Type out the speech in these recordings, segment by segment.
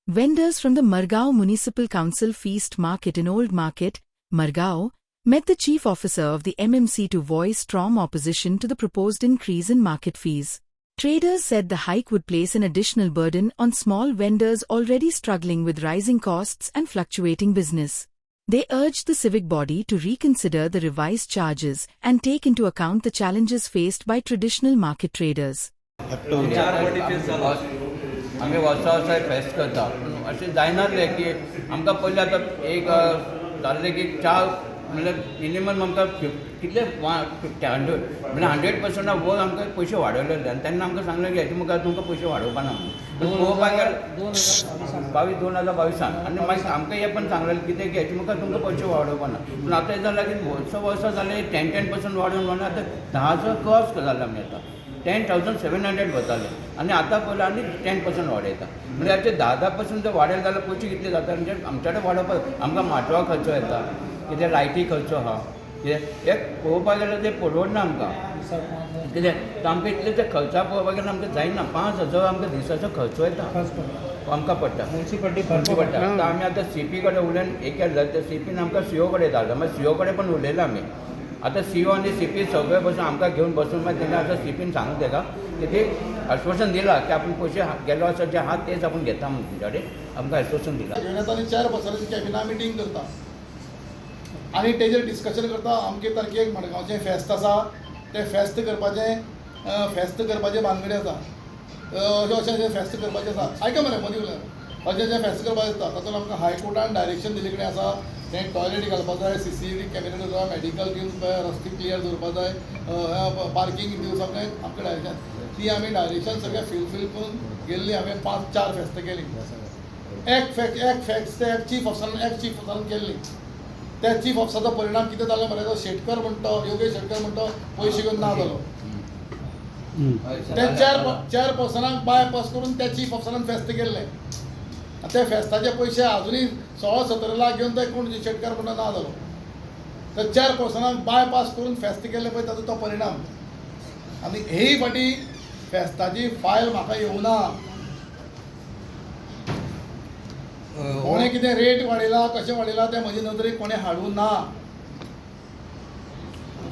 Vendors from the Margao Municipal Council Feast Market in Old Market, Margao, met the chief officer of the MMC to voice strong opposition to the proposed increase in market fees. Traders said the hike would place an additional burden on small vendors already struggling with rising costs and fluctuating business. They urged the civic body to reconsider the revised charges and take into account the challenges faced by traditional market traders. आम्ही वर्सा fest करता अशें जायनासलें की आमकां पयलीं आतां एक जाल्लें की च्या म्हणल्यार मिनिमम आमकां कितले 100 म्हणजे 100% वर आमकां पयशे वाडयले आनी तेन्ना आमकां सांगलें की हेचे मुखार तुमकां पयशे वाडोवपा ना म्हणून पळोवपाक गेल्यार 2022 आनी मागीर आमकां हें पण सांगलें कितें की हेचे मुखार तुमकां पयशे वाडोवपा ना पूण आतां हें जालां की वर्सा जालें 10% वाडोवन म्हणून आतां 10 क्रॉस जालें आमी आतां 10,700 वताले आनी आतां पयलीं आनी 10% वाडयता म्हणजे हाचे 10% जर वाडयले जाल्यार पयशे कितले जाता म्हणजे आमचे कडेन वाडोवपाक आमकां माटवा खर्च येता कितें लायटी खर्च आहा कितें एक पळोवपाक गेल्यार तें परवडना आमकां कितें आमकां इतले ते खर्चा पळोवपाक गेल्यार आमकां जायना 5,000 आमकां दिसाचो खर्च येता आमकां पडटा पडटा आतां आमी आतां CP कडेन उलयन एक केलें ते CPन आमकां CO कडेन धाडला मागीर CO कडेन पण उलयला आमी आतां CO आनी CP सगळे बसून आमकां घेवन बसून मागीर तेणें आतां CPन सांगूंक ताका की ते आश्वासन दिलां की आपूण पयशे गेलो आसा जे आहात तेच आपूण घेता म्हणून तुमचे कडेन आमकां आश्वासन दिलां. 4 वर्सांची कॅबिना मिटींग करता आनी तेजेर डिस्कशन करता अमके तारखेक मडगांवचें फेस्त आसा तें फेस्त करपाचें भानगडी आसा अशें जें फेस्त करपाचें आसा आयका मरे मदीं उलय अशें जें फेस्त करपाचें आसता तातूंत आमकां हायकोर्टान डायरेक्शन दिल्ले कडेन आसा तें टॉयलेट घालपाक जाय CCTV कॅमेरा दवरपा मेडिकल दिवन रस्ते क्लियर दवरपाक जाय पार्किंग दिवन सगळें आमकां डायरेक्शन ती आमी डायरेक्शन सगळें फील करून गेल्ली हांवें 5-4 फेस्त केली एक फेस्त एक चीफ ऑफिसरान केल्ली त्या चीफ ऑफिसराचो परिणाम कितें जालो मरे तो शेटकर म्हणतो योगेश शेटकर म्हणतो पयशे घेवन ना जालो ते 4 पर्सनांक बायपास करून त्या चीफ ऑफिसरान फेस्त केल्लें ते फेस्ताचे पयशे अजुनूय 16-17 लाख घेवन ते कोण शेटकर म्हणून ना जालो तर 4 पर्सनांक बायपास करून फेस्त केल्ले पळय ताचो तो परिणाम आनी हेय फाटी फेस्ताची फायल म्हाका येवना कोणें कितें रेट वाडयला कशें वाडयला तें म्हजे नदरेक कोणें हाडूं ना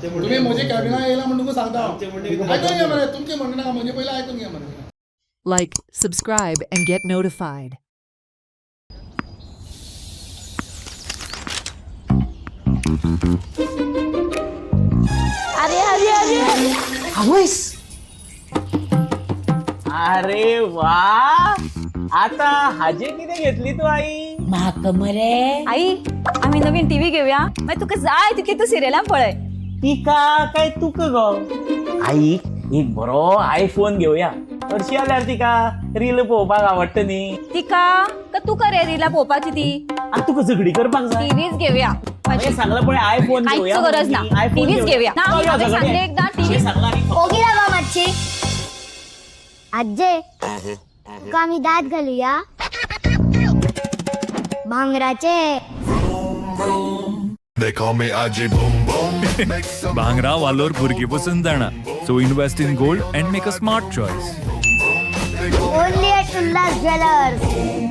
तुमी म्हजी कॅबिना येयला म्हणून तुमकां सांगता आयकून घे मरे तुमचें म्हणणें नाका म्हजें पयलीं आयकून घे मरे. Like, subscribe and get notified. अरे वा आता हाजे किती घेतली तू आई म्हाका मरे आई आम्ही नवीन टीव्ही घेऊया मागीर तुका जाय तितली तू सिरियलां पळय तिका काय तुक गो आई एक बरो आयफोन घेऊया हरशी आल्यार तिका रील पळोवपाक आवडटा न्ही तिका का तुका रे रिला पळोवपाची ती आतां तुका झगडी करपाक जाय टीव्हीच घेऊया हांवें सांगला पळय आयफोन घेऊया कांयच गरज ना टीव्हीच घेऊया ना हांवें सांगलें एकदां टीव्ही ओगी रावा मातशी आज्जे तुका आमी दात घालुया भांगराचे They call me Aji Boom Boom. Bhangra Valor Burgi Pasan Jana. So invest in gold and make a smart choice. only at Ullas Jewelers.